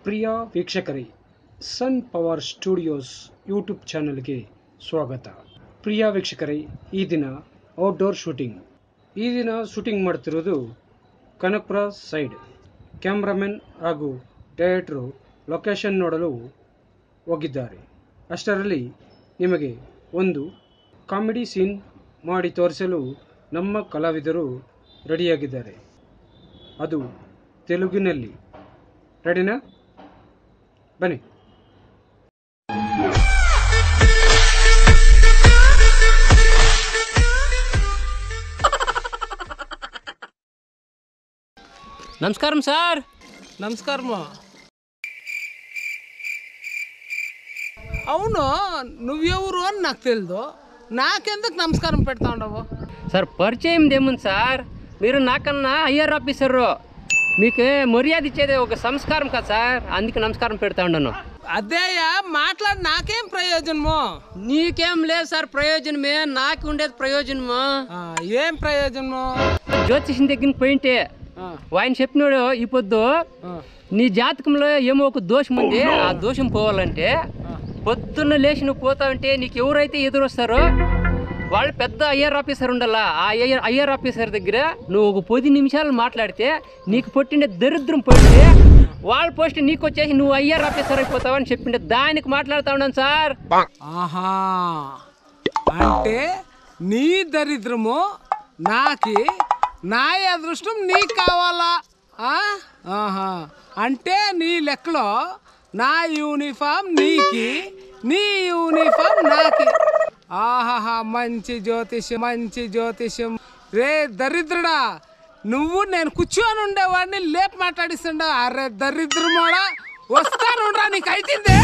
ಪ್ರಿಯ ವೀಕ್ಷಕರೇ, ಸನ್ power studios YouTube ಚಾನೆಲ್ಗೆ ಸ್ವಾಗತ. ಪ್ರಿಯ ವೀಕ್ಷಕರೇ, ಈ ದಿನ ಔಟ್ಡೋರ್ ಶೂಟಿಂಗ್. ಈ ದಿನ ಶೂಟಿಂಗ್ ಮಾಡ್ತಿರೋದು ಕನಕಪುರ ಸೈಡ್. ಕ್ಯಾಮ್ರಾಮನ್ ಹಾಗೂ ಡೈರೆಕ್ಟ್ರು ಲೊಕೇಶನ್ ನೋಡಲು ಹೋಗಿದ್ದಾರೆ. ಅಷ್ಟರಲ್ಲಿ ನಿಮಗೆ ಒಂದು ಕಾಮಿಡಿ ಸೀನ್ ಮಾಡಿ ತೋರಿಸಲು ನಮ್ಮ ಕಲಾವಿದರು ರೆಡಿಯಾಗಿದ್ದಾರೆ. ಅದು ತೆಲುಗಿನಲ್ಲಿ. ರೆಡಿನಾ? ಬನ್ನಿ. నమస్కారం సార్. నమస్కారము. అవును, నువ్వెవరు అని నాకు తెలియదు. నాకెందుకు నమస్కారం పెడతా ఉండవు? సార్ పరిచయం ఏముంది సార్, మీరు నాకన్నా హయ్యర్ ఆఫీసరు, మీకు మర్యాద ఇచ్చేది ఒక సంస్కారం కదా సార్, అందుకే నమస్కారం పెడతా ఉండను. అదేయా మాట్లాడి నాకేం ప్రయోజనము? నీకేం లేదు సార్ ప్రయోజనమే, నాకు ఉండేది ప్రయోజనము. ఏం ప్రయోజనము? జ్యోతిషం దగ్గరికి పోయింటే ఆయన చెప్పినాడు, ఈ పొద్దు నీ జాతకంలో ఏమో ఒక దోషం ఉంది, ఆ దోషం పోవాలంటే పొద్దున్న లేచి నువ్వు పోతావంటే నీకు ఎవరైతే ఎదురొస్తారో వాళ్ళు పెద్ద ఐఆర్ ఆఫీసర్ ఉండాలా. ఆ ఐఆర్ ఆఫీసర్ దగ్గర నువ్వు ఒక 10 నిమిషాలు మాట్లాడితే నీకు పొట్టిండే దరిద్రం పోయితే వాళ్ళ పోస్ట్ నీకు వచ్చేసి నువ్వు ఐఆర్ ఆఫీసర్ అయిపోతావని చెప్పిండే, దానికి మాట్లాడుతూ ఉన్నాను సార్. ఆహా, అంటే నీ దరిద్రము నాకి, నా అదృష్టం నీకు కావాలా? ఆహా, అంటే నీ లెక్కలో నా యూనిఫామ్ నీకి, నీ యూనిఫామ్ నాకి. ఆహాహా, మంచి జ్యోతిష్యం, మంచి జ్యోతిష్యం. రే దరిద్రుడా, నువ్వు నేను కూర్చొని ఉండేవాడిని లేపు మాట్లాడిస్తుండా. అరే దరిద్రమోడా, వస్తాను నీకు అయితుంది.